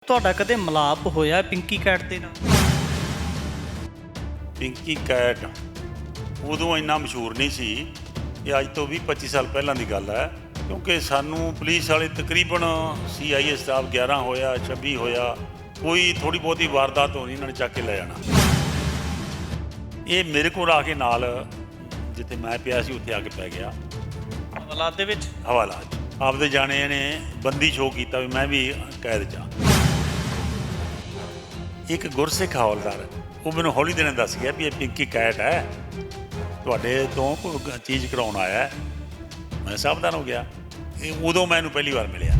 ਤੁਹਾਡਾ ਕਦੇ ਮਿਲਾਪ ਹੋਇਆ ਪਿੰਕੀ ਕੈਟ ਦੇ ਨਾਲ? ਪਿੰਕੀ ਕੈਟ ਉਦੋਂ ਇੰਨਾ ਮਸ਼ਹੂਰ ਨਹੀਂ ਸੀ। ਇਹ ਅੱਜ ਤੋਂ 20-25 ਸਾਲ ਪਹਿਲਾਂ ਦੀ ਗੱਲ ਹੈ, ਕਿਉਂਕਿ ਸਾਨੂੰ ਪੁਲਿਸ ਵਾਲੇ ਤਕਰੀਬਨ CIA ਸਟਾਫ 11 ਹੋਇਆ 26 ਹੋਇਆ, ਕੋਈ ਥੋੜ੍ਹੀ ਬਹੁਤੀ ਵਾਰਦਾਤ ਹੋਣੀ ਇਹਨਾਂ ਨੇ ਚੱਕ ਕੇ ਲੈ ਜਾਣਾ। ਇਹ ਮੇਰੇ ਕੋਲ ਆ ਕੇ ਨਾਲ ਜਿੱਥੇ ਮੈਂ ਪਿਆ ਸੀ ਉੱਥੇ ਆ ਕੇ ਪੈ ਗਿਆ ਹਵਾਲਾਤ ਦੇ ਵਿੱਚ। ਹਵਾਲਾਤ 'ਚ ਆਪਦੇ ਜਾਣੇ ਨੇ ਬੰਦੀ ਸ਼ੋਅ ਕੀਤਾ ਵੀ ਮੈਂ ਵੀ ਕੈਦ 'ਚ ਹਾਂ। ਇੱਕ ਗੁਰਸਿੱਖ ਹਵਾਲਦਾਰ ਉਹ ਮੈਨੂੰ ਹੌਲੀ ਦਿਨੇ ਦੱਸ ਗਿਆ ਵੀ ਇਹ ਪਿੰਕੀ ਕੈਟ ਹੈ, ਤੁਹਾਡੇ ਤੋਂ ਕੋਈ ਚੀਜ਼ ਕਰਾਉਣ ਆਇਆ। ਮੈਂ ਸਾਵਧਾਨ ਹੋ ਗਿਆ। ਇਹ ਉਦੋਂ ਮੈਂ ਇਹਨੂੰ ਪਹਿਲੀ ਵਾਰ ਮਿਲਿਆ।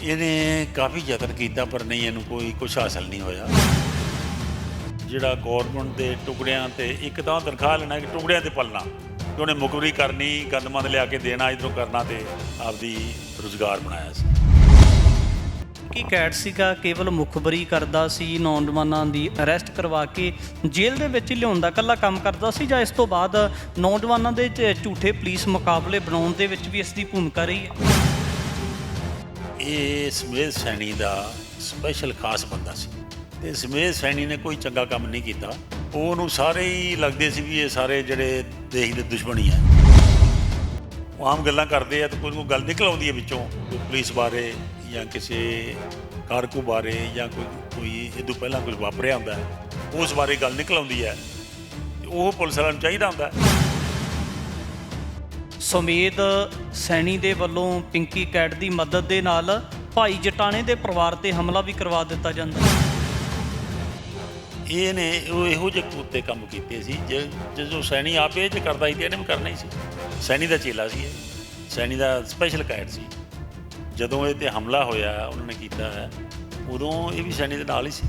ਇਹਨੇ ਕਾਫੀ ਯਤਨ ਕੀਤਾ ਪਰ ਨਹੀਂ, ਇਹਨੂੰ ਕੋਈ ਕੁਛ ਹਾਸਲ ਨਹੀਂ ਹੋਇਆ। ਜਿਹੜਾ ਗੌਰਮੈਂਟ ਦੇ ਟੁਕੜਿਆਂ 'ਤੇ ਇੱਕ ਤਾਂ ਤਨਖਾਹ ਲੈਣਾ, ਇੱਕ ਟੁਕੜਿਆਂ 'ਤੇ ਪਲਣਾ, ਕਿ ਉਹਨੇ ਮੁਖਬਰੀ ਕਰਨੀ, ਗੰਦਮੰਦ ਲਿਆ ਕੇ ਦੇਣਾ, ਇੱਧਰੋਂ ਕਰਨਾ, ਅਤੇ ਆਪਦੀ ਰੁਜ਼ਗਾਰ ਬਣਾਇਆ ਸੀ। ਕੀ ਕੈਟ ਸੀਗਾ ਕੇਵਲ ਮੁਖਬਰੀ ਕਰਦਾ ਸੀ, ਨੌਜਵਾਨਾਂ ਦੀ ਅਰੈਸਟ ਕਰਵਾ ਕੇ ਜੇਲ੍ਹ ਦੇ ਵਿੱਚ ਲਿਆਉਣ ਦਾ ਇਕੱਲਾ ਕੰਮ ਕਰਦਾ ਸੀ, ਜਾਂ ਇਸ ਤੋਂ ਬਾਅਦ ਨੌਜਵਾਨਾਂ ਦੇ ਝੂਠੇ ਪੁਲਿਸ ਮੁਕਾਬਲੇ ਬਣਾਉਣ ਦੇ ਵਿੱਚ ਵੀ ਇਸ ਦੀ ਭੂਮਿਕਾ ਰਹੀ ਹੈ? ਇਹ ਸਮੇਧ ਸੈਣੀ ਦਾ ਸਪੈਸ਼ਲ ਖਾਸ ਬੰਦਾ ਸੀ, ਅਤੇ ਸਮੇਧ ਸੈਣੀ ਨੇ ਕੋਈ ਚੰਗਾ ਕੰਮ ਨਹੀਂ ਕੀਤਾ। ਉਹਨੂੰ ਸਾਰੇ ਹੀ ਲੱਗਦੇ ਸੀ ਵੀ ਇਹ ਸਾਰੇ ਜਿਹੜੇ ਦੇਸ਼ ਦੇ ਦੁਸ਼ਮਣ ਹੀ ਹੈ। ਉਹ ਆਮ ਗੱਲਾਂ ਕਰਦੇ ਆ ਤਾਂ ਕੋਈ ਗੱਲ ਨਿਕਲ ਆਉਂਦੀ ਹੈ ਵਿੱਚੋਂ, ਕੋਈ ਪੁਲਿਸ ਬਾਰੇ ਜਾਂ ਕਿਸੇ ਕਾਰਕੂ ਬਾਰੇ ਜਾਂ ਕੋਈ ਇਹ ਤੋਂ ਪਹਿਲਾਂ ਕੁਝ ਵਾਪਰਿਆ ਹੁੰਦਾ ਹੈ, ਉਸ ਬਾਰੇ ਗੱਲ ਨਿਕਲ ਆਉਂਦੀ ਹੈ। ਉਹ ਪੁਲਿਸ ਵਾਲਿਆਂ ਨੂੰ ਚਾਹੀਦਾ ਹੁੰਦਾ। ਸਮੇਧ ਸੈਣੀ ਦੇ ਵੱਲੋਂ ਪਿੰਕੀ ਕੈਟ ਦੀ ਮਦਦ ਦੇ ਨਾਲ ਭਾਈ ਜਟਾਣੇ ਦੇ ਪਰਿਵਾਰ 'ਤੇ ਹਮਲਾ ਵੀ ਕਰਵਾ ਦਿੱਤਾ ਜਾਂਦਾ। ਇਹਨੇ ਉਹ ਇਹੋ ਜਿਹੇ ਕੁੱਤੇ ਕੰਮ ਕੀਤੇ ਸੀ ਜਦੋਂ ਸੈਣੀ ਆਪ ਇਹ 'ਚ ਕਰਦਾ ਸੀ ਅਤੇ ਇਹਨੇ ਵੀ ਕਰਨਾ ਹੀ ਸੀ। ਸੈਣੀ ਦਾ ਚੇਲਾ ਸੀ ਇਹ, ਸੈਣੀ ਦਾ ਸਪੈਸ਼ਲ ਕੈਟ ਸੀ। ਜਦੋਂ ਇਹ 'ਤੇ ਹਮਲਾ ਹੋਇਆ ਉਹਨਾਂ ਨੇ ਕੀਤਾ ਹੈ, ਉਦੋਂ ਇਹ ਵੀ ਸੈਣੀ ਦੇ ਨਾਲ ਹੀ ਸੀ।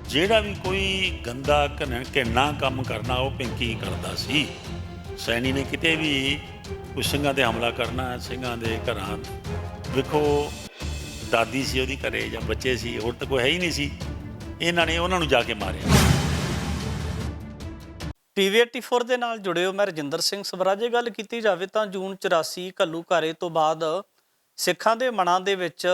ਜਿਹੜਾ ਵੀ ਕੋਈ ਗੰਦਾ ਘਿਰਨਾ ਕੰਮ ਕਰਨਾ ਉਹ ਪਿੰਕੀ ਕਰਦਾ ਸੀ। ਸੈਣੀ ਨੇ ਕਿਤੇ ਵੀ ਕੋਈ ਸਿੰਘਾਂ 'ਤੇ ਹਮਲਾ ਕਰਨਾ, ਸਿੰਘਾਂ ਦੇ ਘਰਾਂ, ਵੇਖੋ ਦਾਦੀ ਸੀ ਉਹਦੀ ਘਰੇ ਜਾਂ ਬੱਚੇ ਸੀ, ਹੋਰ ਤਾਂ ਕੋਈ ਹੈ ਹੀ ਨਹੀਂ ਸੀ। ਇਹਨਾਂ ਨੇ ਉਹਨਾਂ ਨੂੰ ਜਾ ਕੇ ਮਾਰਿਆ। PV 84 ਦੇ ਨਾਲ ਜੁੜੇ ਹੋ, ਮੈਂ ਰਜਿੰਦਰ ਸਿੰਘ ਸਵਰਾ। ਜੇ ਗੱਲ ਕੀਤੀ ਜਾਵੇ ਤਾਂ ਜੂਨ 84 ਘੱਲੂਘਾਰੇ ਤੋਂ ਬਾਅਦ ਸਿੱਖਾਂ ਦੇ ਮਨਾਂ ਦੇ ਵਿੱਚ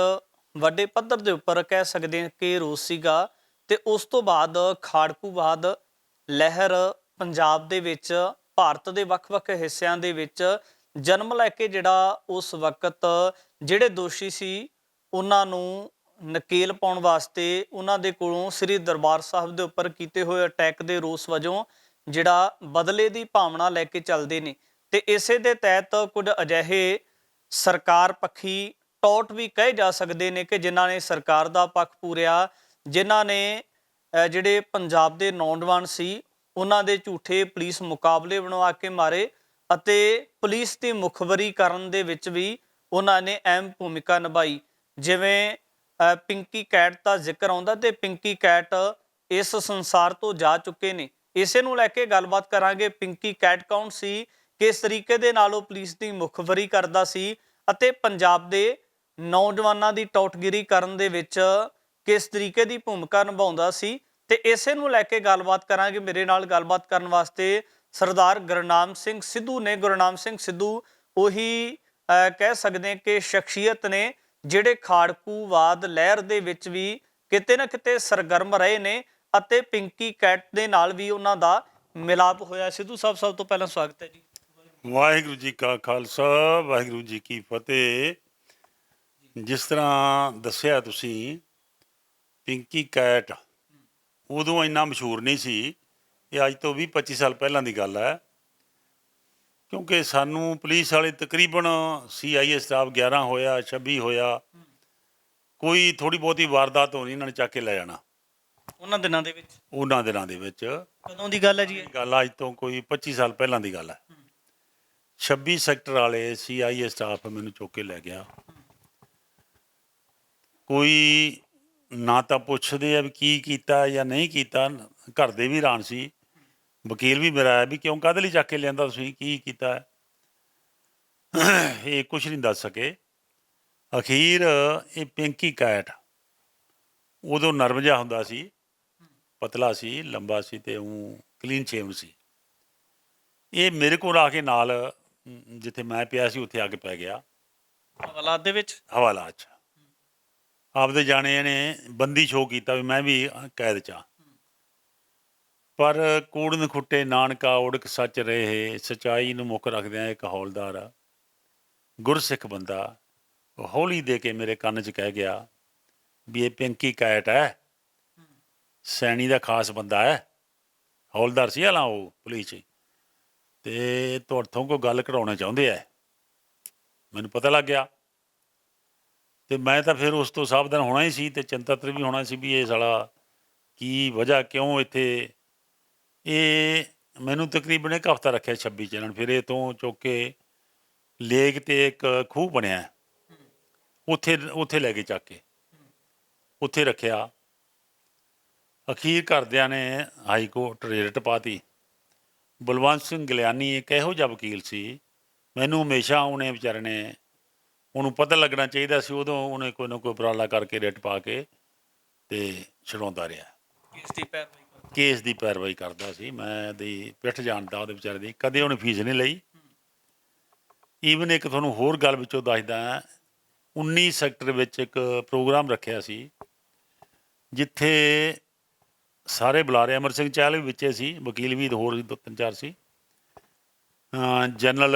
ਵੱਡੇ ਪੱਧਰ ਦੇ ਉੱਪਰ ਕਹਿ ਸਕਦੇ ਹਾਂ ਕਿ ਰੋਸ ਸੀਗਾ, ਅਤੇ ਉਸ ਤੋਂ ਬਾਅਦ ਖਾੜਕੂਵਾਦ ਲਹਿਰ ਪੰਜਾਬ ਦੇ ਵਿੱਚ, ਭਾਰਤ ਦੇ ਵੱਖ-ਵੱਖ ਹਿੱਸਿਆਂ ਦੇ ਵਿੱਚ ਜਨਮ ਲੈ ਕੇ ਜਿਹੜਾ ਉਸ ਵਕਤ ਜਿਹੜੇ ਦੋਸ਼ੀ ਸੀ ਉਹਨਾਂ ਨੂੰ ਨਕੇਲ ਪਾਉਣ ਵਾਸਤੇ ਉਹਨਾਂ ਦੇ ਕੋਲੋਂ ਸ੍ਰੀ ਦਰਬਾਰ ਸਾਹਿਬ ਦੇ ਉੱਪਰ ਕੀਤੇ ਹੋਏ ਅਟੈਕ ਦੇ ਰੋਸ ਵਜੋਂ ਜਿਹੜਾ ਬਦਲੇ ਦੀ ਭਾਵਨਾ ਲੈ ਕੇ ਚੱਲਦੇ ਨੇ। ਤੇ ਇਸੇ ਦੇ ਤਹਿਤ ਕੁਝ ਅਜਿਹੇ ਸਰਕਾਰ ਪੱਖੀ ਟੌਟ ਵੀ ਕਹੇ ਜਾ ਸਕਦੇ ਨੇ ਕਿ ਜਿਨ੍ਹਾਂ ਨੇ ਸਰਕਾਰ ਦਾ ਪੱਖ ਪੂਰਿਆ, ਜਿਨ੍ਹਾਂ ਨੇ ਜਿਹੜੇ ਪੰਜਾਬ ਦੇ ਨੌਜਵਾਨ ਸੀ ਉਹਨਾਂ ਦੇ ਝੂਠੇ ਪੁਲਿਸ ਮੁਕਾਬਲੇ ਬਣਵਾ ਕੇ ਮਾਰੇ, ਅਤੇ ਪੁਲਿਸ ਦੀ ਮੁਖਬਰੀ ਕਰਨ ਦੇ ਵਿੱਚ ਵੀ ਉਹਨਾਂ ਨੇ ਅਹਿਮ ਭੂਮਿਕਾ ਨਿਭਾਈ। ਜਿਵੇਂ ਪਿੰਕੀ ਕੈਟ ਦਾ ਜ਼ਿਕਰ ਆਉਂਦਾ, ਤੇ ਪਿੰਕੀ ਕੈਟ ਇਸ ਸੰਸਾਰ ਤੋਂ ਜਾ ਚੁੱਕੇ ਨੇ। ਇਸੇ ਨੂੰ ਲੈ ਕੇ ਗੱਲਬਾਤ ਕਰਾਂਗੇ। ਪਿੰਕੀ ਕੈਟ ਕੌਣ ਸੀ, ਕਿਸ ਤਰੀਕੇ ਦੇ ਨਾਲ ਉਹ ਪੁਲਿਸ ਦੀ ਮੁਖਬਰੀ ਕਰਦਾ ਸੀ, ਅਤੇ ਪੰਜਾਬ ਦੇ ਨੌਜਵਾਨਾਂ ਦੀ ਟੌਟਗਿਰੀ ਕਰਨ ਦੇ ਵਿੱਚ ਕਿਸ ਤਰੀਕੇ ਦੀ ਭੂਮਿਕਾ ਨਿਭਾਉਂਦਾ ਸੀ, ਤੇ ਇਸੇ ਨੂੰ ਲੈ ਕੇ ਗੱਲਬਾਤ ਕਰਾਂਗੇ। ਮੇਰੇ ਨਾਲ ਗੱਲਬਾਤ ਕਰਨ ਵਾਸਤੇ ਸਰਦਾਰ ਗੁਰਨਾਮ ਸਿੰਘ ਸਿੱਧੂ ਨੇ। ਗੁਰਨਾਮ ਸਿੰਘ ਸਿੱਧੂ ਉਹੀ ਕਹਿ ਸਕਦੇ ਕਿ ਸ਼ਖਸੀਅਤ ਨੇ ਜਿਹੜੇ ਖਾੜਕੂਵਾਦ ਲਹਿਰ ਦੇ ਵਿੱਚ ਵੀ ਕਿਤੇ ਨਾ ਕਿਤੇ ਸਰਗਰਮ ਰਹੇ ਨੇ, ਅਤੇ ਪਿੰਕੀ ਕੈਟ ਦੇ ਨਾਲ ਵੀ ਉਹਨਾਂ ਦਾ ਮਿਲਾਪ ਹੋਇਆ। ਸਿੱਧੂ ਸਾਹਿਬ, ਸਭ ਤੋਂ ਪਹਿਲਾਂ ਸਵਾਗਤ ਹੈ ਜੀ। ਵਾਹਿਗੁਰੂ ਜੀ ਕਾ ਖਾਲਸਾ, ਵਾਹਿਗੁਰੂ ਜੀ ਕੀ ਫਤਿਹ। ਜਿਸ ਤਰ੍ਹਾਂ ਦੱਸਿਆ ਤੁਸੀਂ, ਪਿੰਕੀ ਕੈਟ ਉਦੋਂ ਇੰਨਾ ਮਸ਼ਹੂਰ ਨਹੀਂ ਸੀ। ਇਹ ਅੱਜ ਤੋਂ 20-25 ਸਾਲ ਪਹਿਲਾਂ ਦੀ ਗੱਲ ਹੈ, ਕਿਉਂਕਿ ਸਾਨੂੰ ਪੁਲਿਸ ਵਾਲੇ ਤਕਰੀਬਨ CIA ਸਟਾਫ 11 ਹੋਇਆ 26 ਹੋਇਆ, ਕੋਈ ਥੋੜ੍ਹੀ ਬਹੁਤੀ ਵਾਰਦਾਤ ਹੋਣੀ ਇਹਨਾਂ ਨੇ ਚੱਕ ਕੇ ਲੈ ਜਾਣਾ ਉਹਨਾਂ ਦਿਨਾਂ ਦੇ ਵਿੱਚ। ਉਹਨਾਂ ਦਿਨਾਂ ਦੇ ਵਿੱਚ ਕਦੋਂ ਦੀ ਗੱਲ ਹੈ ਜੀ? ਗੱਲ ਅੱਜ ਤੋਂ ਕੋਈ 25 ਸਾਲ ਪਹਿਲਾਂ ਦੀ ਗੱਲ ਹੈ। 26 ਸੈਕਟਰ ਵਾਲੇ CIA ਸਟਾਫ ਮੈਨੂੰ ਚੁੱਕ ਕੇ ਲੈ ਗਿਆ। ਕੋਈ ਨਾ ਤਾਂ ਪੁੱਛਦੇ ਆ ਵੀ ਕੀ ਕੀਤਾ ਜਾਂ ਨਹੀਂ ਕੀਤਾ, ਘਰ ਦੇ ਵੀ ਹੈਰਾਨ ਸੀ, ਵਕੀਲ ਵੀ ਮੇਰਾ ਆਇਆ ਵੀ ਕਿਉਂ, ਕਾਹਦੇ ਲਈ ਚੱਕ ਕੇ ਲਿਆਂਦਾ ਤੁਸੀਂ, ਕੀ ਕੀਤਾ? ਇਹ ਕੁਛ ਨਹੀਂ ਦੱਸ ਸਕੇ। ਅਖੀਰ ਇਹ ਪਿੰਕੀ ਕੈਟ ਉਦੋਂ ਨਰਮ ਜਿਹਾ ਹੁੰਦਾ ਸੀ, ਪਤਲਾ ਸੀ, ਲੰਬਾ ਸੀ, ਅਤੇ ਉਹ ਕਲੀਨ ਸ਼ੇਵਨ ਸੀ। ਇਹ ਮੇਰੇ ਕੋਲ ਆ ਕੇ ਨਾਲ ਜਿੱਥੇ ਮੈਂ ਪਿਆ ਸੀ ਉੱਥੇ ਆ ਕੇ ਪੈ ਗਿਆ ਹਵਾਲਾਤ ਦੇ ਵਿੱਚ ਹਵਾਲਾ 'ਚ ਆਪਦੇ ਜਾਣੇ ਨੇ ਬੰਦੀ ਸ਼ੋਅ ਕੀਤਾ ਵੀ ਮੈਂ ਵੀ ਕੈਦ 'ਚ ਹਾਂ। ਪਰ ਕੂੜਨ ਖੁੱਟੇ ਨਾਨਕਾ ਉੜਕ ਸੱਚ ਰਹੇ, ਸੱਚਾਈ ਨੂੰ ਮੁੱਖ ਰੱਖਦਿਆਂ ਇੱਕ ਹੌਲਦਾਰ ਆ, ਗੁਰਸਿੱਖ ਬੰਦਾ, ਉਹ ਹੌਲੀ ਦੇ ਕੇ ਮੇਰੇ ਕੰਨ 'ਚ ਕਹਿ ਗਿਆ ਵੀ ਇਹ ਪਿੰਕੀ ਕੈਟ ਹੈ, ਸੈਣੀ ਦਾ ਖਾਸ ਬੰਦਾ ਹੈ। ਹੌਲਦਾਰ ਸੀ ਹਾਲਾਂ ਉਹ ਪੁਲਿਸ 'ਚ, ਅਤੇ ਤੁਹਾਡੇ ਕੋਈ ਗੱਲ ਕਢਾਉਣਾ ਚਾਹੁੰਦੇ ਹੈ। ਮੈਨੂੰ ਪਤਾ ਲੱਗ ਗਿਆ ਅਤੇ ਮੈਂ ਤਾਂ ਫਿਰ ਉਸ ਤੋਂ ਸਾਵਧਾਨ ਹੋਣਾ ਹੀ ਸੀ ਅਤੇ ਚਿੰਤਾਤਰ ਵੀ ਹੋਣਾ ਸੀ ਵੀ ਇਹ ਸਾਲਾ ਕੀ ਵਜ੍ਹਾ ਕਿਉਂ ਇੱਥੇ। ਇਹ ਮੈਨੂੰ ਤਕਰੀਬਨ ਇੱਕ ਹਫ਼ਤਾ ਰੱਖਿਆ 26 ਚੱਲਣ, ਫਿਰ ਇਹ ਤੋਂ ਚੁੱਕ ਕੇ ਲੇਕ 'ਤੇ ਇੱਕ ਖੂਹ ਬਣਿਆ, ਉੱਥੇ ਲੈ ਕੇ ਚੱਕ ਕੇ ਉੱਥੇ ਰੱਖਿਆ। ਅਖੀਰ ਘਰਦਿਆਂ ਨੇ ਹਾਈ ਕੋਰਟ ਰਿਟ ਪਾਤੀ। ਬਲਵੰਤ ਸਿੰਘ ਗਲਿਆਣੀ ਇੱਕ ਇਹੋ ਜਿਹਾ ਵਕੀਲ ਸੀ, ਮੈਨੂੰ ਹਮੇਸ਼ਾ ਉਹਨੇ ਵਿਚਾਰੇ ਨੇ, ਉਹਨੂੰ ਪਤਾ ਲੱਗਣਾ ਚਾਹੀਦਾ ਸੀ, ਉਦੋਂ ਉਹਨੇ ਕੋਈ ਨਾ ਕੋਈ ਉਪਰਾਲਾ ਕਰਕੇ ਰਿਟ ਪਾ ਕੇ ਅਤੇ ਛਡਾਉਂਦਾ ਰਿਹਾ। ਕੇਸ ਦੀ ਪੈਰਵਾਈ ਕਰਦਾ ਸੀ। ਮੈਂ ਦੀ ਪਿੱਠ ਜਾਣਦਾ ਉਹਦੇ ਵਿਚਾਰੇ ਦੀ, ਕਦੇ ਉਹਨੇ ਫੀਸ ਨਹੀਂ ਲਈ। ਈਵਨ ਇੱਕ ਤੁਹਾਨੂੰ ਹੋਰ ਗੱਲ ਵਿੱਚੋਂ ਦੱਸਦਾ, 19 ਸੈਕਟਰ ਵਿੱਚ ਇੱਕ ਪ੍ਰੋਗਰਾਮ ਰੱਖਿਆ ਸੀ ਜਿੱਥੇ ਸਾਰੇ ਬੁਲਾਰੇ, ਅਮਰ ਸਿੰਘ ਚਾਹਲ ਵੀ ਵਿੱਚੇ ਸੀ, ਵਕੀਲ ਵੀ ਹੋਰ ਵੀ 2-3-4 ਸੀ, ਜਨਰਲ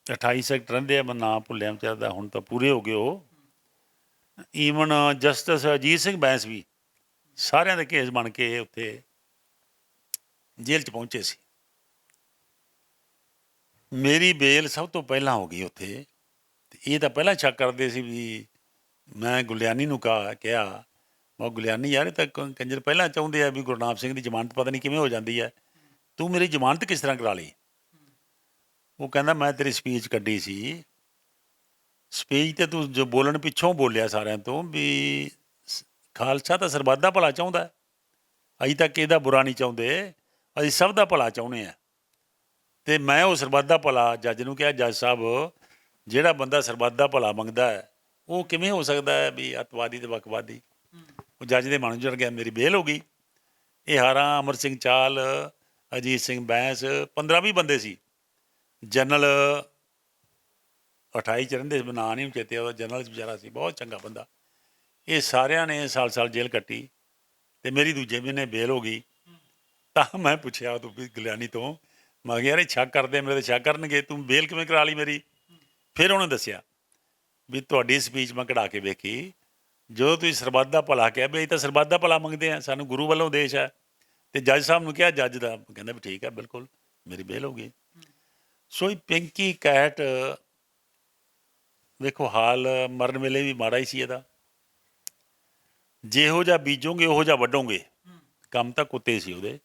28 ਸੈਕਟਰ ਰਹਿੰਦੇ ਆ, ਮੈਂ ਨਾਂ ਭੁੱਲਿਆ ਵਿਚਾਰੇ ਦਾ, ਹੁਣ ਤਾਂ ਪੂਰੇ ਹੋ ਗਏ ਉਹ। ਈਵਨ ਜਸਟਿਸ ਅਜੀਤ ਸਿੰਘ ਬੈਂਸ ਵੀ ਸਾਰਿਆਂ ਦੇ ਕੇਸ ਬਣ ਕੇ ਉੱਥੇ ਜੇਲ੍ਹ 'ਚ ਪਹੁੰਚੇ ਸੀ। ਮੇਰੀ ਬੇਲ ਸਭ ਤੋਂ ਪਹਿਲਾਂ ਹੋ ਗਈ ਉੱਥੇ, ਅਤੇ ਇਹ ਤਾਂ ਪਹਿਲਾਂ ਸ਼ੱਕ ਕਰਦੇ ਸੀ ਵੀ ਮੈਂ ਗੁਲਿਆਣੀ ਨੂੰ ਕਿਹਾ ਮੈਂ ਗੁਲਿਆਣੀ ਯਾਰ ਇਹ ਤਾਂ ਕੰਜਰ ਪਹਿਲਾਂ ਚਾਹੁੰਦੇ ਆ ਵੀ ਗੁਰਨਾਮ ਸਿੰਘ ਦੀ ਜ਼ਮਾਨਤ ਪਤਾ ਨਹੀਂ ਕਿਵੇਂ ਹੋ ਜਾਂਦੀ ਹੈ, ਤੂੰ ਮੇਰੀ ਜ਼ਮਾਨਤ ਕਿਸ ਤਰ੍ਹਾਂ ਕਰਾ ਲਈ। ਉਹ ਕਹਿੰਦਾ ਮੈਂ ਤੇਰੀ ਸਪੀਚ ਕੱਢੀ ਸੀ, ਸਪੀਚ 'ਤੇ ਤੂੰ ਜੋ ਬੋਲਣ ਪਿੱਛੋਂ ਬੋਲਿਆ ਸਾਰਿਆਂ ਤੋਂ ਵੀ ਖਾਲਸਾ ਤਾਂ ਸਰਬੱਤ ਦਾ ਭਲਾ ਚਾਹੁੰਦਾ, ਅਸੀਂ ਤਾਂ ਕਿਸੇ ਦਾ ਬੁਰਾ ਨਹੀਂ ਚਾਹੁੰਦੇ, ਅਸੀਂ ਸਭ ਦਾ ਭਲਾ ਚਾਹੁੰਦੇ ਹਾਂ। ਅਤੇ ਮੈਂ ਉਹ ਸਰਬੱਤ ਦਾ ਭਲਾ ਜੱਜ ਨੂੰ ਕਿਹਾ, ਜੱਜ ਸਾਹਿਬ ਜਿਹੜਾ ਬੰਦਾ ਸਰਬੱਤ ਦਾ ਭਲਾ ਮੰਗਦਾ ਹੈ ਉਹ ਕਿਵੇਂ ਹੋ ਸਕਦਾ ਹੈ ਵੀ ਅੱਤਵਾਦੀ ਅਤੇ ਵੱਖਵਾਦੀ। ਉਹ ਜੱਜ ਦੇ ਮਨ ਚੜ ਗਿਆ, ਮੇਰੀ ਬੇਲ ਹੋ ਗਈ। ਇਹ ਹਾਰਾਂ ਅਮਰ ਸਿੰਘ ਚਾਹਲ, ਅਜੀਤ ਸਿੰਘ ਬੈਂਸ, 15-20 ਬੰਦੇ ਸੀ। ਜਨਰਲ 28 'ਚ ਰਹਿੰਦੇ ਸੀ, ਨਾਂ ਨਹੀਂ ਚੇਤੇ, ਉਹਦਾ ਜਨਰਲ ਵਿਚਾਰਾ ਸੀ, ਬਹੁਤ ਚੰਗਾ ਬੰਦਾ। ਇਹ ਸਾਰਿਆਂ ਨੇ ਸਾਲ ਜੇਲ੍ਹ ਕੱਟੀ ਅਤੇ ਮੇਰੀ ਦੂਜੇ ਮਹੀਨੇ ਬੇਲ ਹੋ ਗਈ। ਤਾਂ ਮੈਂ ਪੁੱਛਿਆ ਤੂੰ ਵੀ ਗਲਿਆਣੀ ਤੋਂ, ਮੈਂ ਕਿਹਾ ਯਾਰ ਇਹ ਸ਼ੱਕ ਕਰਦੇ, ਮੇਰੇ 'ਤੇ ਸ਼ੱਕ ਕਰਨਗੇ, ਤੂੰ ਬੇਲ ਕਿਵੇਂ ਕਰਾ ਲਈ ਮੇਰੀ। ਫਿਰ ਉਹਨੇ ਦੱਸਿਆ ਵੀ ਤੁਹਾਡੀ ਸਪੀਚ ਮੈਂ ਕਢਾ ਕੇ ਵੇਖੀ, ਜਦੋਂ ਤੁਸੀਂ ਸਰਬੱਤ ਦਾ ਭਲਾ ਕਿਹਾ ਵੀ ਅਸੀਂ ਤਾਂ ਸਰਬੱਤ ਦਾ ਭਲਾ ਮੰਗਦੇ ਹਾਂ, ਸਾਨੂੰ ਗੁਰੂ ਵੱਲੋਂ ਉਦੇਸ਼ ਹੈ। ਅਤੇ ਜੱਜ ਸਾਹਿਬ ਨੂੰ ਕਿਹਾ, ਜੱਜ ਦਾ ਕਹਿੰਦਾ ਵੀ ਠੀਕ ਹੈ, ਬਿਲਕੁਲ, ਮੇਰੀ ਬੇਲ ਹੋ ਗਈ। ਸੋ ਇਹ ਪਿੰਕੀ ਕੈਟ ਵੇਖੋ ਹਾਲ ਮਰਨ ਵੇਲੇ ਵੀ ਮਾੜਾ ਹੀ ਸੀ ਇਹਦਾ। ਜਿਹੋ ਜਿਹਾ ਬੀਜੋਗੇ ਉਹੋ ਜਿਹਾ ਵੱਢੋਗੇ, ਕੰਮ ਤਾਂ ਕੁੱਤੇ ਸੀ ਉਹਦੇ।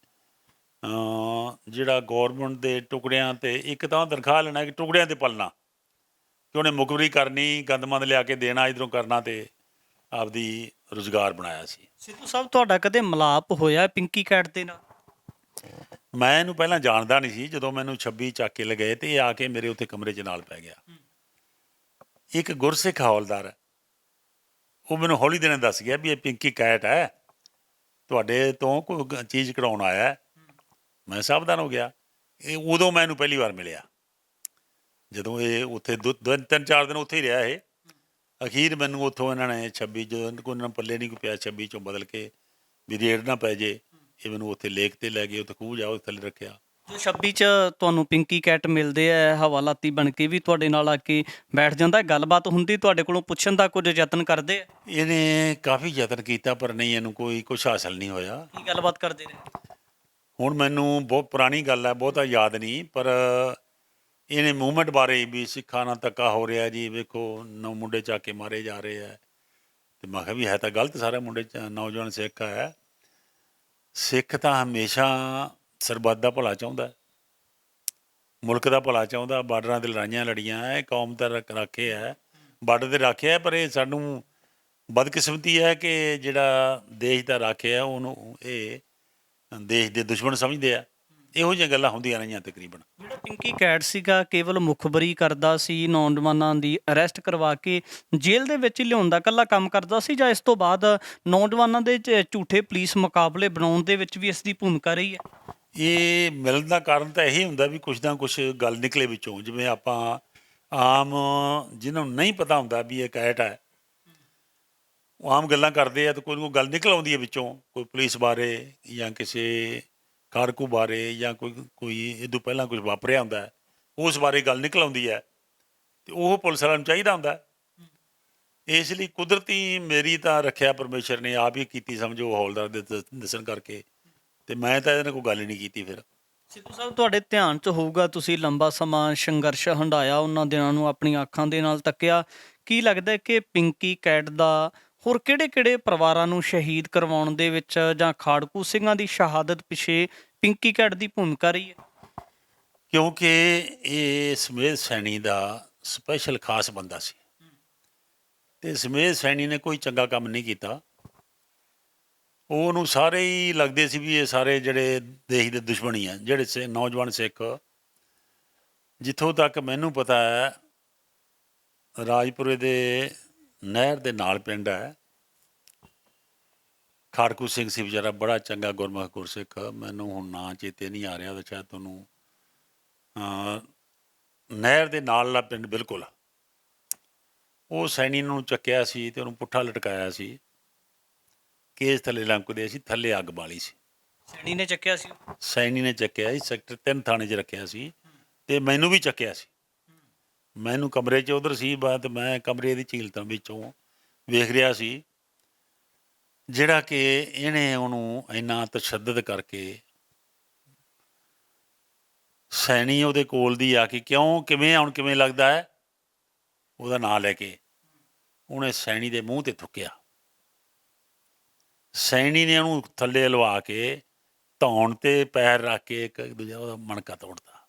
ਜਿਹੜਾ ਗੌਰਮੈਂਟ ਦੇ ਟੁਕੜਿਆਂ 'ਤੇ ਇੱਕ ਤਾਂ ਤਨਖਾਹ ਲੈਣਾ ਕਿ ਟੁਕੜਿਆਂ 'ਤੇ ਪਲਣਾ, ਕਿ ਉਹਨੇ ਮੁਖਬਰੀ ਕਰਨੀ, ਗੰਦਮੰਦ ਲਿਆ ਕੇ ਦੇਣਾ, ਇੱਧਰੋਂ ਕਰਨਾ, ਅਤੇ ਆਪਦੀ ਰੁਜ਼ਗਾਰ ਬਣਾਇਆ ਸੀ। ਸਿੱਧੂ ਸਾਹਿਬ ਤੁਹਾਡਾ ਕਦੇ ਮਿਲਾਪ ਹੋਇਆ ਪਿੰਕੀ ਕੈਟ ਦੇ ਨਾਲ? ਮੈਂ ਇਹਨੂੰ ਪਹਿਲਾਂ ਜਾਣਦਾ ਨਹੀਂ ਸੀ, ਜਦੋਂ ਮੈਨੂੰ 26 ਚੱਕ ਕੇ ਲਗਾਏ ਅਤੇ ਇਹ ਆ ਕੇ ਮੇਰੇ ਉੱਥੇ ਕਮਰੇ 'ਚ ਨਾਲ ਪੈ ਗਿਆ। ਇੱਕ ਗੁਰਸਿੱਖ ਹੌਲਦਾਰ ਹੈ, ਉਹ ਮੈਨੂੰ ਹੌਲੀ ਦਿਨ ਦੱਸ ਗਿਆ ਵੀ ਇਹ ਪਿੰਕੀ ਕੈਟ ਹੈ, ਤੁਹਾਡੇ ਤੋਂ ਕੋਈ ਚੀਜ਼ ਕਢਾਉਣ ਆਇਆ। ਮੈਂ ਸਾਵਧਾਨ ਹੋ ਗਿਆ। ਇਹ ਉਦੋਂ ਮੈਂ ਇਹਨੂੰ ਪਹਿਲੀ ਵਾਰ ਮਿਲਿਆ, ਜਦੋਂ ਇਹ ਉੱਥੇ 3-4 ਦਿਨ ਉੱਥੇ ਹੀ ਰਿਹਾ ਇਹ। ਅਖੀਰ ਮੈਨੂੰ ਉੱਥੋਂ ਇਹਨਾਂ ਨੇ 26 ਜਦੋਂ ਕੋਈ ਉਹਨਾਂ ਨੂੰ ਪੱਲੇ ਨਹੀਂ ਕੋਈ ਪਿਆ, 26 ਚੋਂ ਬਦਲ ਕੇ ਵੀ ਰੇਡ ਨਾ ਪੈ ਜੇ, ਇਹ ਮੈਨੂੰ ਉੱਥੇ ਲੇਕ 'ਤੇ ਲੈ ਗਏ, ਉੱਥੇ ਖੂਹ ਜਾ ਉੱਥੇ ਥੱਲੇ ਰੱਖਿਆ। ਜੋ 26 'ਚ ਤੁਹਾਨੂੰ ਪਿੰਕੀ ਕੈਟ ਮਿਲਦੇ ਆ, ਹਵਾਲਾਤੀ ਬਣ ਕੇ ਵੀ ਤੁਹਾਡੇ ਨਾਲ ਆ ਕੇ ਬੈਠ ਜਾਂਦਾ, ਗੱਲਬਾਤ ਹੁੰਦੀ, ਤੁਹਾਡੇ ਕੋਲੋਂ ਪੁੱਛਣ ਦਾ ਕੁਝ ਯਤਨ ਕਰਦੇ ਆ? ਇਹਨੇ ਕਾਫੀ ਯਤਨ ਕੀਤਾ ਪਰ ਨਹੀਂ, ਇਹਨੂੰ ਕੁਛ ਹਾਸਲ ਨਹੀਂ ਹੋਇਆ। ਕੀ ਗੱਲਬਾਤ ਕਰਦੇ ਰਹੇ? ਹੁਣ ਮੈਨੂੰ ਬਹੁਤ ਪੁਰਾਣੀ ਗੱਲ ਹੈ, ਬਹੁਤਾ ਯਾਦ ਨਹੀਂ, ਪਰ ਇਹਨੇ ਮੂਵਮੈਂਟ ਬਾਰੇ ਵੀ ਸਿੱਖਾਂ ਨਾਲ ਧੱਕਾ ਹੋ ਰਿਹਾ ਜੀ, ਵੇਖੋ 9 ਮੁੰਡੇ ਚੱਕ ਕੇ ਮਾਰੇ ਜਾ ਰਹੇ ਹੈ। ਅਤੇ ਮੈਂ ਕਿਹਾ ਵੀ ਹੈ ਤਾਂ ਗਲਤ, ਸਾਰੇ ਮੁੰਡੇ ਨੌਜਵਾਨ ਸਿੱਖ ਹੈ। ਸਿੱਖ ਤਾਂ ਹਮੇਸ਼ਾ ਸਰਬੱਤ ਦਾ ਭਲਾ ਚਾਹੁੰਦਾ, ਮੁਲਕ ਦਾ ਭਲਾ ਚਾਹੁੰਦਾ। ਬਾਰਡਰਾਂ 'ਤੇ ਲੜਾਈਆਂ ਲੜੀਆਂ ਹੈ, ਕੌਮ ਤਾਂ ਰਾਖੇ ਹੈ, ਬਾਰਡਰ 'ਤੇ ਰਾਖੇ ਹੈ, ਪਰ ਇਹ ਸਾਨੂੰ ਬਦਕਿਸਮਤੀ ਹੈ ਕਿ ਜਿਹੜਾ ਦੇਸ਼ ਦਾ ਰਾਖੇ ਹੈ ਉਹਨੂੰ ਇਹ ਦੇਸ਼ ਦੇ ਦੁਸ਼ਮਣ ਸਮਝਦੇ ਆ। ਇਹੋ ਜਿਹੀਆਂ ਗੱਲਾਂ ਹੁੰਦੀਆਂ ਰਹੀਆਂ ਤਕਰੀਬਨ। ਜਿਹੜਾ ਪਿੰਕੀ ਕੈਟ ਸੀਗਾ ਕੇਵਲ ਮੁਖਬਰੀ ਕਰਦਾ ਸੀ, ਨੌਜਵਾਨਾਂ ਦੀ ਅਰੈਸਟ ਕਰਵਾ ਕੇ ਜੇਲ੍ਹ ਦੇ ਵਿੱਚ ਹੀ ਲਿਆਉਣ ਦਾ ਇਕੱਲਾ ਕੰਮ ਕਰਦਾ ਸੀ, ਜਾਂ ਇਸ ਤੋਂ ਬਾਅਦ ਨੌਜਵਾਨਾਂ ਦੇ ਝੂਠੇ ਪੁਲਿਸ ਮੁਕਾਬਲੇ ਬਣਾਉਣ ਦੇ ਵਿੱਚ ਵੀ ਇਸ ਦੀ ਭੂਮਿਕਾ ਰਹੀ ਹੈ? ਇਹ ਮਿਲਣ ਦਾ ਕਾਰਨ ਤਾਂ ਇਹੀ ਹੁੰਦਾ ਵੀ ਕੁਛ ਨਾ ਕੁਛ ਗੱਲ ਨਿਕਲੇ ਵਿੱਚੋਂ। ਜਿਵੇਂ ਆਪਾਂ ਆਮ ਜਿਹਨਾਂ ਨੂੰ ਨਹੀਂ ਪਤਾ ਹੁੰਦਾ ਵੀ ਇਹ ਕੈਟ ਹੈ, ਉਹ ਆਮ ਗੱਲਾਂ ਕਰਦੇ ਆ, ਤੇ ਕੋਈ ਨਾ ਕੋਈ ਗੱਲ ਨਿਕਲ ਆਉਂਦੀ ਹੈ ਵਿੱਚੋਂ, ਕੋਈ ਪੁਲਿਸ ਬਾਰੇ ਜਾਂ ਕਿਸੇ ਕਾਰਕੂ ਬਾਰੇ, ਜਾਂ ਕੋਈ ਇਹ ਤੋਂ ਪਹਿਲਾਂ ਕੁਝ ਵਾਪਰਿਆ ਹੁੰਦਾ ਹੈ, ਉਸ ਬਾਰੇ ਗੱਲ ਨਿਕਲ ਆਉਂਦੀ ਹੈ, ਤੇ ਉਹ ਪੁਲਿਸ ਵਾਲਿਆਂ ਨੂੰ ਚਾਹੀਦਾ ਹੁੰਦਾ ਹੈ। ਇਸ ਲਈ ਕੁਦਰਤੀ ਮੇਰੀ ਤਾਂ ਰੱਖਿਆ ਪਰਮੇਸ਼ਰ ਨੇ ਆਪ ਹੀ ਕੀਤੀ, ਸਮਝੋ ਹੌਲਦਾਰ ਦੇ ਦੱਸਣ ਕਰਕੇ, ਤੇ ਮੈਂ ਤਾਂ ਇਹਦੇ ਨਾਲ ਕੋਈ ਗੱਲ ਹੀ ਨਹੀਂ ਕੀਤੀ। ਫਿਰ ਸਿੱਧੂ ਸਾਹਿਬ, ਤੁਹਾਡੇ ਧਿਆਨ 'ਚ ਹੋਊਗਾ, ਤੁਸੀਂ ਲੰਬਾ ਸਮਾਂ ਸੰਘਰਸ਼ ਹੰਢਾਇਆ, ਉਹਨਾਂ ਦਿਨਾਂ ਨੂੰ ਆਪਣੀਆਂ ਅੱਖਾਂ ਦੇ ਨਾਲ ਤੱਕਿਆ। ਕੀ ਲੱਗਦਾ ਕਿ ਪਿੰਕੀ ਕੈਟ ਦਾ ਹੋਰ ਕਿਹੜੇ-ਕਿਹੜੇ ਪਰਿਵਾਰਾਂ ਨੂੰ ਸ਼ਹੀਦ ਕਰਵਾਉਣ ਦੇ ਵਿੱਚ ਜਾਂ ਖਾੜਕੂ ਸਿੰਘਾਂ ਦੀ ਸ਼ਹਾਦਤ ਪਿੱਛੇ ਪਿੰਕੀ ਕੈਟ ਦੀ ਭੂਮਿਕਾ ਰਹੀ ਹੈ? ਕਿਉਂਕਿ ਇਹ ਸਮੇਧ ਸੈਣੀ ਦਾ ਸਪੈਸ਼ਲ ਖਾਸ ਬੰਦਾ ਸੀ, ਤੇ ਸਮੇਧ ਸੈਣੀ ਨੇ ਕੋਈ ਚੰਗਾ ਕੰਮ ਨਹੀਂ ਕੀਤਾ। ਉਹਨੂੰ ਸਾਰੇ ਹੀ ਲੱਗਦੇ ਸੀ ਵੀ ਇਹ ਸਾਰੇ ਜਿਹੜੇ ਦੇਸ਼ ਦੇ ਦੁਸ਼ਮਣ ਹੀ ਆ, ਜਿਹੜੇ ਨੌਜਵਾਨ ਸਿੱਖ। ਜਿੱਥੋਂ ਤੱਕ ਮੈਨੂੰ ਪਤਾ ਹੈ, ਰਾਜਪੁਰੇ ਦੇ ਨਹਿਰ ਦੇ ਨਾਲ ਪਿੰਡ ਹੈ, ਖਾੜਕੂ ਸਿੰਘ ਸੀ ਵਿਚਾਰਾ, ਬੜਾ ਚੰਗਾ ਗੁਰਮੁਖ ਗੁਰਸਿੱਖ। ਮੈਨੂੰ ਹੁਣ ਨਾਂ ਚੇਤੇ ਨਹੀਂ ਆ ਰਿਹਾ, ਸ਼ਾਇਦ ਤੁਹਾਨੂੰ ਨਹਿਰ ਦੇ ਨਾਲਲਾ ਪਿੰਡ ਬਿਲਕੁਲ। ਉਹ ਸੈਣੀ ਨੂੰ ਚੱਕਿਆ ਸੀ ਤੇ ਉਹਨੂੰ ਪੁੱਠਾ ਲਟਕਾਇਆ ਸੀ, ਕੇਸ ਥੱਲੇ ਲੰਕਦੇ ਸੀ, ਥੱਲੇ ਅੱਗ ਬਾਲੀ ਸੀ। ਸੈਣੀ ਨੇ ਚੱਕਿਆ ਸੀ? ਸੈਣੀ ਨੇ ਚੱਕਿਆ ਸੀ, ਸੈਕਟਰ 3 ਥਾਣੇ 'ਚ ਰੱਖਿਆ ਸੀ, ਤੇ ਮੈਨੂੰ ਵੀ ਚੱਕਿਆ ਸੀ। ਮੈਨੂੰ ਕਮਰੇ 'ਚ ਉਧਰ ਸੀ ਬਾਤ, ਮੈਂ ਕਮਰੇ ਦੀ ਝੀਲਤਾਂ ਵਿੱਚੋਂ ਵੇਖ ਰਿਹਾ ਸੀ, ਜਿਹੜਾ ਕਿ ਇਹਨੇ ਉਹਨੂੰ ਇੰਨਾ ਤਸ਼ੱਦਦ ਕਰਕੇ। ਸੈਣੀ ਉਹਦੇ ਕੋਲ ਦੀ ਆ ਕੇ, ਕਿਉਂ ਕਿਵੇਂ ਹੁਣ ਕਿਵੇਂ ਲੱਗਦਾ ਹੈ, ਉਹਦਾ ਨਾਂ ਲੈ ਕੇ ਉਹਨੇ ਸੈਣੀ ਦੇ ਮੂੰਹ 'ਤੇ ਥੁੱਕਿਆ। ਸੈਣੀ ਨੇ ਉਹਨੂੰ ਥੱਲੇ ਲਵਾ ਕੇ ਧੌਣ 'ਤੇ ਪੈਰ ਰੱਖ ਕੇ ਇੱਕ ਦੂਜਾ ਉਹਦਾ ਮਣਕਾ ਤੋੜਤਾ।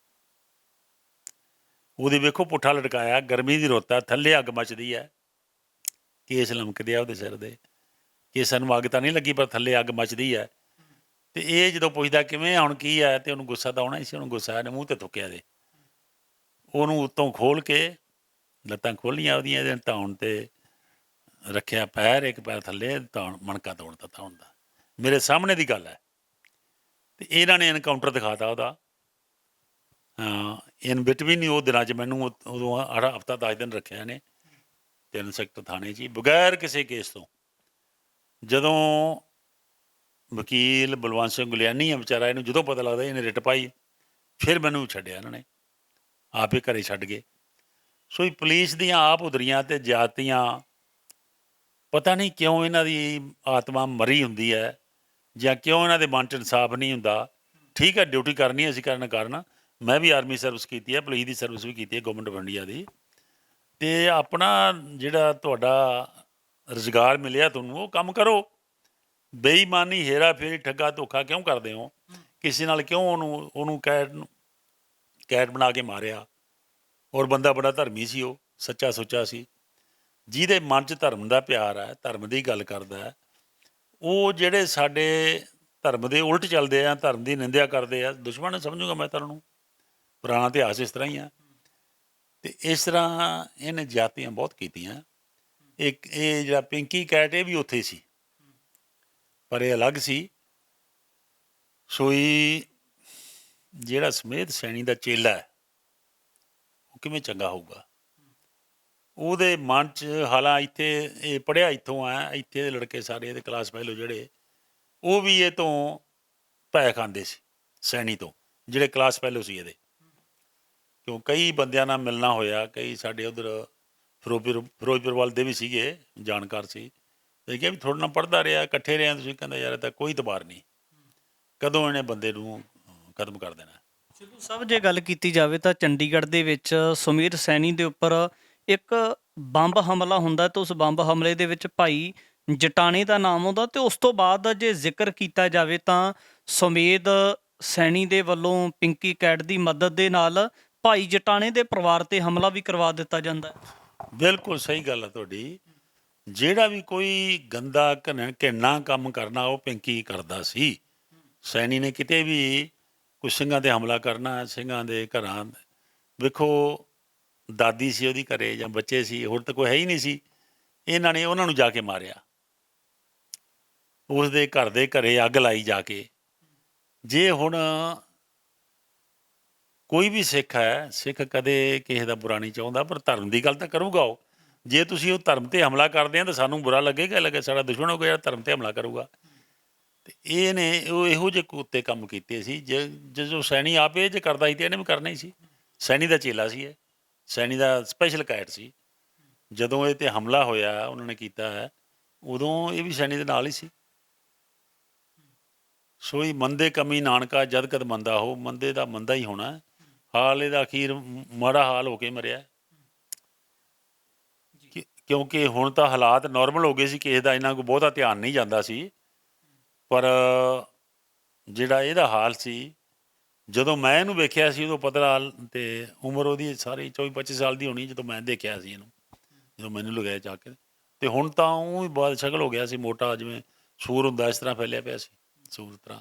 ਉਹਦੇ ਵੇਖੋ ਪੁੱਠਾ ਲਟਕਾਇਆ, ਗਰਮੀ ਦੀ ਰੁੱਤ ਆ, ਥੱਲੇ ਅੱਗ ਮੱਚਦੀ ਹੈ, ਕੇਸ ਲਮਕਦੇ ਆ ਉਹਦੇ ਸਿਰ ਦੇ। ਕੇਸਾਂ ਨੂੰ ਅੱਗ ਤਾਂ ਨਹੀਂ ਲੱਗੀ, ਪਰ ਥੱਲੇ ਅੱਗ ਮੱਚਦੀ ਹੈ। ਤੇ ਇਹ ਜਦੋਂ ਪੁੱਛਦਾ ਕਿਵੇਂ ਹੁਣ ਕੀ ਹੈ, ਤੇ ਉਹਨੂੰ ਗੁੱਸਾ ਤਾਂ ਆਉਣਾ ਹੀ ਸੀ, ਉਹਨੂੰ ਗੁੱਸਾ ਇਹਨੇ ਮੂੰਹ 'ਤੇ ਥੁੱਕਿਆ ਦੇ। ਉਹਨੂੰ ਉੱਤੋਂ ਖੋਲ ਕੇ, ਲੱਤਾਂ ਖੋਲ੍ਹੀਆਂ ਉਹਦੀਆਂ, ਇਹਦੇ ਧੌਣ 'ਤੇ ਰੱਖਿਆ ਪੈਰ, ਇੱਕ ਪੈਰ ਥੱਲੇ, ਧੌਣ ਮਣਕਾ ਤੋੜਤਾ ਧੌਣ ਦਾ। ਮੇਰੇ ਸਾਹਮਣੇ ਦੀ ਗੱਲ ਹੈ। ਤੇ ਇਹਨਾਂ ਨੇ ਐਨਕਾਊਂਟਰ ਦਿਖਾਤਾ ਉਹਦਾ। ਇਨ ਬਿਟਵੀਨ ਉਹ ਦਿਨਾਂ 'ਚ ਮੈਨੂੰ ਉਦੋਂ ਹਫ਼ਤਾ 10 ਦਿਨ ਰੱਖਿਆ ਇਹਨੇ 3 ਸੈਕਟਰ ਥਾਣੇ 'ਚ ਹੀ, ਬਗੈਰ ਕਿਸੇ ਕੇਸ ਤੋਂ। ਜਦੋਂ ਵਕੀਲ ਬਲਵੰਤ ਸਿੰਘ ਗੁਲਿਆਣੀ ਆ ਵਿਚਾਰਾ, ਇਹਨੂੰ ਜਦੋਂ ਪਤਾ ਲੱਗਦਾ ਇਹਨੇ ਰਿਟ ਪਾਈ, ਫਿਰ ਮੈਨੂੰ ਛੱਡਿਆ ਇਹਨਾਂ ਨੇ, ਆਪੇ ਘਰੇ ਛੱਡ ਗਏ। ਸੋ ਇਹ ਪੁਲਿਸ ਦੀਆਂ ਆਪ ਉਧਰੀਆਂ ਤੇ ਜਾਤੀਆਂ, ਪਤਾ ਨਹੀਂ ਕਿਉਂ ਇਹਨਾਂ ਦੀ ਆਤਮਾ ਮਰੀ ਹੁੰਦੀ ਹੈ, ਜਾਂ ਕਿਉਂ ਇਹਨਾਂ ਦੇ ਮਨ 'ਚ ਇਨਸਾਫ ਨਹੀਂ ਹੁੰਦਾ। ਠੀਕ ਹੈ, ਡਿਊਟੀ ਕਰਨੀ ਅਸੀਂ ਕਾਰਨ ਮੈਂ ਵੀ ਆਰਮੀ ਸਰਵਿਸ ਕੀਤੀ ਹੈ, ਪੁਲਿਸ ਦੀ ਸਰਵਿਸ ਵੀ ਕੀਤੀ ਹੈ, ਗੌਰਮੈਂਟ ਆਫ ਇੰਡੀਆ ਦੀ। ਅਤੇ ਆਪਣਾ ਜਿਹੜਾ ਤੁਹਾਡਾ ਰੁਜ਼ਗਾਰ ਮਿਲਿਆ ਤੁਹਾਨੂੰ, ਉਹ ਕੰਮ ਕਰੋ। ਬੇਈਮਾਨੀ, ਹੇਰਾ ਫੇਰੀ, ਠੱਗਾ ਧੋਖਾ ਕਿਉਂ ਕਰਦੇ ਹੋ? ਕਿਸੇ ਨਾਲ ਕਿਉਂ ਉਹਨੂੰ ਕੈਟ ਬਣਾ ਕੇ ਮਾਰਿਆ? ਔਰ ਬੰਦਾ ਬੜਾ ਧਰਮੀ ਸੀ, ਉਹ ਸੱਚਾ ਸੁੱਚਾ ਸੀ, ਜਿਹਦੇ ਮਨ 'ਚ ਧਰਮ ਦਾ ਪਿਆਰ ਹੈ, ਧਰਮ ਦੀ ਗੱਲ ਕਰਦਾ ਹੈ। ਉਹ ਜਿਹੜੇ ਸਾਡੇ ਧਰਮ ਦੇ ਉਲਟ ਚੱਲਦੇ ਆ, ਧਰਮ ਦੀ ਨਿੰਦਿਆ ਕਰਦੇ ਆ, ਦੁਸ਼ਮਣ ਸਮਝੂਗਾ ਮੈਂ ਤਾਂ ਉਹਨੂੰ। ਪੁਰਾਣਾ ਇਤਿਹਾਸ ਇਸ ਤਰ੍ਹਾਂ ਹੀ ਆ। ਅਤੇ ਇਸ ਤਰ੍ਹਾਂ ਇਹਨੇ ਜਾਤੀਆਂ ਬਹੁਤ ਕੀਤੀਆਂ। ਇੱਕ ਇਹ ਜਿਹੜਾ ਪਿੰਕੀ ਕੈਟ, ਇਹ ਵੀ ਉੱਥੇ ਸੀ, ਪਰ ਇਹ ਅਲੱਗ ਸੀ। ਸੋਈ ਜਿਹੜਾ ਸਮੇਧ ਸੈਣੀ ਦਾ ਚੇਲਾ ਹੈ, ਉਹ ਕਿਵੇਂ ਚੰਗਾ ਹੋਊਗਾ? ਉਹਦੇ ਮਨ 'ਚ ਹਾਲਾਂ ਇੱਥੇ ਇਹ ਪੜ੍ਹਿਆ ਇੱਥੋਂ ਆ, ਇੱਥੇ ਦੇ ਲੜਕੇ ਸਾਰੇ ਇਹਦੇ ਕਲਾਸ ਫੈਲੋ ਜਿਹੜੇ, ਉਹ ਵੀ ਇਹ ਤੋਂ ਭੈ ਖਾਂਦੇ ਸੀ, ਸੈਣੀ ਤੋਂ, ਜਿਹੜੇ ਕਲਾਸ ਫੈਲੋ ਸੀ ਇਹਦੇ। ਕਿਉਂ ਕਈ ਬੰਦਿਆਂ ਨਾਲ ਮਿਲਣਾ ਹੋਇਆ, ਕਈ ਸਾਡੇ ਉੱਧਰ ਫਿਰੋਜ਼ਪੁਰ ਵੱਲ ਦੇ ਵੀ ਸੀਗੇ, ਜਾਣਕਾਰ ਸੀ। ਤੇ ਕਿਹਾ ਵੀ ਤੁਹਾਡੇ ਨਾਲ ਪੜ੍ਹਦਾ ਰਿਹਾ, ਇਕੱਠੇ ਰਹੇ ਤੁਸੀਂ, ਕਹਿੰਦਾ ਯਾਰ ਇਹ ਤਾਂ ਕੋਈ ਇਤਬਾਰ ਨਹੀਂ, ਕਦੋਂ ਇਹਨੇ ਬੰਦੇ ਨੂੰ ਖਤਮ ਕਰ ਦੇਣਾ। ਸਿੱਧੂ ਸਾਹਿਬ, ਜੇ ਗੱਲ ਕੀਤੀ ਜਾਵੇ ਤਾਂ ਚੰਡੀਗੜ੍ਹ ਦੇ ਵਿੱਚ ਸੁਮੇਧ ਸੈਣੀ ਦੇ ਉੱਪਰ ਇੱਕ ਬੰਬ ਹਮਲਾ ਹੁੰਦਾ, ਤੇ ਉਸ ਬੰਬ ਹਮਲੇ ਦੇ ਵਿੱਚ ਭਾਈ ਜਟਾਣੇ ਦਾ ਨਾਮ ਆਉਂਦਾ, ਤੇ ਉਸ ਤੋਂ ਬਾਅਦ ਜੇ ਜ਼ਿਕਰ ਕੀਤਾ ਜਾਵੇ ਤਾਂ ਸੁਮੇਧ ਸੈਣੀ ਦੇ ਵੱਲੋਂ ਪਿੰਕੀ ਕੈਟ ਦੀ ਮਦਦ ਦੇ ਨਾਲ ਭਾਈ ਜਟਾਣੇ ਦੇ ਪਰਿਵਾਰ 'ਤੇ ਹਮਲਾ ਵੀ ਕਰਵਾ ਦਿੱਤਾ ਜਾਂਦਾ। ਬਿਲਕੁਲ ਸਹੀ ਗੱਲ ਹੈ ਤੁਹਾਡੀ। ਜਿਹੜਾ ਵੀ ਕੋਈ ਗੰਦਾ ਘਿਰਨਾ ਕੰਮ ਕਰਨਾ, ਉਹ ਪਿੰਕੀ ਕਰਦਾ ਸੀ। ਸੈਣੀ ਨੇ ਕਿਤੇ ਵੀ ਕੋਈ ਸਿੰਘਾਂ 'ਤੇ ਹਮਲਾ ਕਰਨਾ, ਸਿੰਘਾਂ ਦੇ ਘਰਾਂ, ਵੇਖੋ ਦਾਦੀ ਸੀ ਉਹਦੀ ਘਰੇ ਜਾਂ ਬੱਚੇ ਸੀ, ਹੋਰ ਤਾਂ ਕੋਈ ਹੈ ਹੀ ਨਹੀਂ ਸੀ, ਇਹਨਾਂ ਨੇ ਉਹਨਾਂ ਨੂੰ ਜਾ ਕੇ ਮਾਰਿਆ। ਉਸਦੇ ਘਰ ਦੇ ਘਰੇ ਅੱਗ ਲਾਈ ਜਾ ਕੇ। ਜੇ ਹੁਣ ਕੋਈ ਵੀ ਸਿੱਖ ਹੈ, ਸਿੱਖ ਕਦੇ ਕਿਸੇ ਦਾ ਬੁਰਾ ਨਹੀਂ ਚਾਹੁੰਦਾ, ਪਰ ਧਰਮ ਦੀ ਗੱਲ ਤਾਂ ਕਰੂਗਾ ਉਹ। ਜੇ ਤੁਸੀਂ ਉਹ ਧਰਮ ਤੇ ਹਮਲਾ ਕਰਦੇ ਆ ਤਾਂ ਸਾਨੂੰ ਬੁਰਾ ਲੱਗੇਗਾ, ਲੱਗੇ ਸਾਡਾ ਦੁਸ਼ਮਣ ਹੋ ਗਿਆ ਜਿਹੜਾ ਧਰਮ ਤੇ ਹਮਲਾ ਕਰੂਗਾ। ਤੇ ਇਹ ਨੇ ਉਹ ਇਹੋ ਜਿਹੇ ਕੁੱਤੇ ਕੰਮ ਕੀਤੇ ਸੀ। ਜਦੋਂ ਸੈਣੀ ਆਪ ਇਹ ਜੇ ਕਰਦਾ ਸੀ ਤੇ ਇਹਨੇ ਵੀ ਕਰਨਾ ਹੀ ਸੀ। ਸੈਣੀ ਦਾ ਚੇਲਾ ਸੀ ਇਹ, ਸੈਣੀ ਦਾ ਸਪੈਸ਼ਲ ਕੈਟ ਸੀ। ਜਦੋਂ ਇਹ ਤੇ ਹਮਲਾ ਹੋਇਆ ਉਹਨਾਂ ਨੇ ਕੀਤਾ ਹੈ, ਉਦੋਂ ਇਹ ਵੀ ਸੈਣੀ ਦੇ ਨਾਲ ਹੀ ਸੀ। ਸੋਈ ਮੰਦੇ ਕਮੀ ਨਾਨਕਾ ਜਦ ਕਦ ਮੰਦਾ ਹੋ, ਮੰਦੇ ਦਾ ਮੰਦਾ ਹੀ ਹੋਣਾ। ਹਾਲ ਇਹਦਾ ਅਖੀਰ ਮਾੜਾ ਹਾਲ ਹੋ ਕੇ ਮਰਿਆ। ਕਿਉਂਕਿ ਹੁਣ ਤਾਂ ਹਾਲਾਤ ਨੋਰਮਲ ਹੋ ਗਏ ਸੀ, ਕਿਸੇ ਦਾ ਇਹਨਾਂ ਕੋਲ ਬਹੁਤਾ ਧਿਆਨ ਨਹੀਂ ਜਾਂਦਾ ਸੀ। ਪਰ ਜਿਹੜਾ ਇਹਦਾ ਹਾਲ ਸੀ, ਜਦੋਂ ਮੈਂ ਇਹਨੂੰ ਵੇਖਿਆ ਸੀ ਉਦੋਂ ਪਤਲਾ ਤੇ ਉਮਰ ਉਹਦੀ ਸਾਰੀ 24-25 ਸਾਲ ਦੀ ਹੋਣੀ ਜਦੋਂ ਮੈਂ ਦੇਖਿਆ ਸੀ ਇਹਨੂੰ, ਜਦੋਂ ਮੈਨੂੰ ਲਗਾਇਆ ਜਾ ਕੇ। ਤੇ ਹੁਣ ਤਾਂ ਉਹ ਹੀ ਬਾਦ ਸ਼ਕਲ ਹੋ ਗਿਆ ਸੀ, ਮੋਟਾ ਜਿਵੇਂ ਸੂਰ ਹੁੰਦਾ ਇਸ ਤਰ੍ਹਾਂ ਫੈਲਿਆ ਪਿਆ ਸੀ, ਸੂਰ ਤਰ੍ਹਾਂ।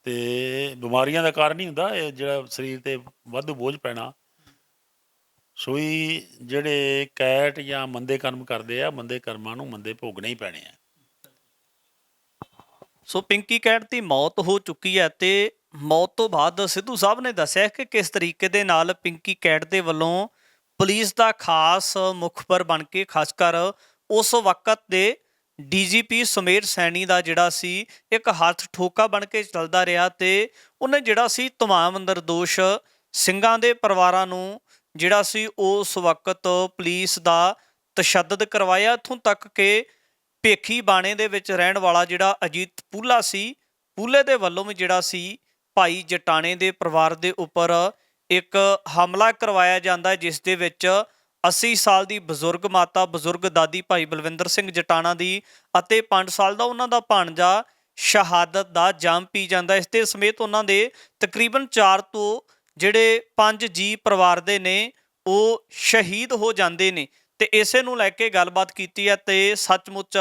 ਤੇ ਬਿਮਾਰੀਆਂ ਦਾ ਕਾਰਨ ਹੀ ਹੁੰਦਾ ਇਹ, ਜਿਹੜਾ ਸਰੀਰ ਤੇ ਵਾਧੂ ਬੋਝ ਪੈਣਾ। ਸੋਈ ਜਿਹੜੇ ਕੈਟ ਜਾਂ ਮੰਦੇ ਕਰਮ ਕਰਦੇ ਆ, ਮੰਦੇ ਕਰਮਾਂ ਨੂੰ ਮੰਦੇ ਭੋਗਣੇ ਹੀ ਪੈਣੇ ਆ। ਸੋ ਪਿੰਕੀ ਕੈਟ ਦੀ ਮੌਤ ਹੋ ਚੁੱਕੀ ਹੈ ਤੇ ਮੌਤ ਤੋਂ ਬਾਅਦ ਸਿੱਧੂ ਸਾਹਿਬ ਨੇ ਦੱਸਿਆ ਕਿ ਕਿਸ ਤਰੀਕੇ ਦੇ ਨਾਲ ਪਿੰਕੀ ਕੈਟ ਦੇ ਵੱਲੋਂ ਪੁਲਿਸ ਦਾ ਖਾਸ ਮੁਖਬਰ ਬਣ ਕੇ, ਖਾਸ ਕਰ ਉਸ ਵਕਤ ਦੇ ਡੀਜੀਪੀ ਸੁਮੇਰ ਸੈਣੀ ਦਾ ਜਿਹੜਾ ਸੀ ਇੱਕ ਹੱਥ ਠੋਕਾ ਬਣ ਕੇ ਚੱਲਦਾ ਰਿਹਾ। ਤੇ ਉਹਨੇ ਜਿਹੜਾ ਸੀ ਤਮਾਮ ਨਿਰਦੋਸ਼ ਸਿੰਘਾਂ ਦੇ ਪਰਿਵਾਰਾਂ ਨੂੰ ਜਿਹੜਾ ਸੀ ਉਸ ਵਕਤ ਪੁਲਿਸ ਦਾ ਤਸ਼ੱਦਦ ਕਰਵਾਇਆ। ਇੱਥੋਂ ਤੱਕ ਕਿ ਭੇਖੀ ਬਾਣੇ ਦੇ ਵਿੱਚ ਰਹਿਣ ਵਾਲਾ ਜਿਹੜਾ ਅਜੀਤ ਪੂਲਾ ਸੀ, ਪੂਲੇ ਦੇ ਵੱਲੋਂ ਵੀ ਜਿਹੜਾ ਸੀ ਭਾਈ ਜਟਾਣੇ ਦੇ ਪਰਿਵਾਰ ਦੇ ਉੱਪਰ ਇੱਕ ਹਮਲਾ ਕਰਵਾਇਆ ਜਾਂਦਾ ਹੈ, ਜਿਸ ਦੇ ਵਿੱਚ 80 ਸਾਲ ਦੀ ਬਜ਼ੁਰਗ ਮਾਤਾ, ਬਜ਼ੁਰਗ ਦਾਦੀ ਭਾਈ ਬਲਵਿੰਦਰ ਸਿੰਘ ਜਟਾਣਾ ਦੀ ਅਤੇ 5 ਸਾਲ ਦਾ ਉਹਨਾਂ ਦਾ ਭਾਣਜਾ ਸ਼ਹਾਦਤ ਦਾ ਜਾਮ ਪੀ ਜਾਂਦਾ। ਇਸ ਦੇ ਸਮੇਤ ਉਹਨਾਂ ਦੇ ਤਕਰੀਬਨ 4 ਤੋਂ ਜਿਹੜੇ 5 ਜੀ ਪਰਿਵਾਰ ਦੇ ਨੇ ਉਹ ਸ਼ਹੀਦ ਹੋ ਜਾਂਦੇ ਨੇ। ਤੇ ਇਸੇ ਨੂੰ ਲੈ ਕੇ ਗੱਲਬਾਤ ਕੀਤੀ ਹੈ। ਤੇ ਸੱਚਮੁੱਚ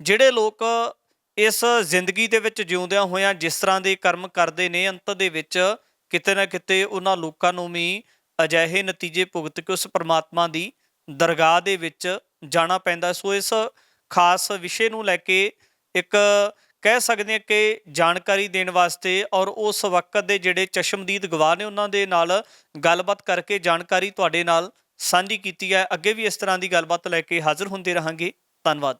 ਜਿਹੜੇ ਲੋਕ ਇਸ ਜ਼ਿੰਦਗੀ ਦੇ ਵਿੱਚ ਜਿਉਂਦਿਆਂ ਹੋਇਆਂ ਜਿਸ ਤਰ੍ਹਾਂ ਦੇ ਕਰਮ ਕਰਦੇ ਨੇ, ਅੰਤ ਦੇ ਵਿੱਚ ਕਿਤੇ ਨਾ ਕਿਤੇ ਉਹਨਾਂ ਲੋਕਾਂ ਨੂੰ ਵੀ ਅਜਿਹੇ ਨਤੀਜੇ ਭੁਗਤ ਕੇ ਉਸ ਪਰਮਾਤਮਾ ਦੀ ਦਰਗਾਹ ਦੇ ਵਿੱਚ ਜਾਣਾ ਪੈਂਦਾ। ਸੋ ਇਸ ਖਾਸ ਵਿਸ਼ੇ ਨੂੰ ਲੈ ਕੇ ਇੱਕ ਕਹਿ ਸਕਦੇ ਹਾਂ ਕਿ ਜਾਣਕਾਰੀ ਦੇਣ ਵਾਸਤੇ ਔਰ ਉਸ ਵਕਤ ਦੇ ਜਿਹੜੇ ਚਸ਼ਮਦੀਦ ਗਵਾਹ ਨੇ ਉਹਨਾਂ ਦੇ ਨਾਲ ਗੱਲਬਾਤ ਕਰਕੇ ਜਾਣਕਾਰੀ ਤੁਹਾਡੇ ਨਾਲ ਸਾਂਝੀ ਕੀਤੀ ਹੈ। ਅੱਗੇ ਵੀ ਇਸ ਤਰ੍ਹਾਂ ਦੀ ਗੱਲਬਾਤ ਲੈ ਕੇ ਹਾਜ਼ਰ ਹੁੰਦੇ ਰਹਾਂਗੇ। ਧੰਨਵਾਦ।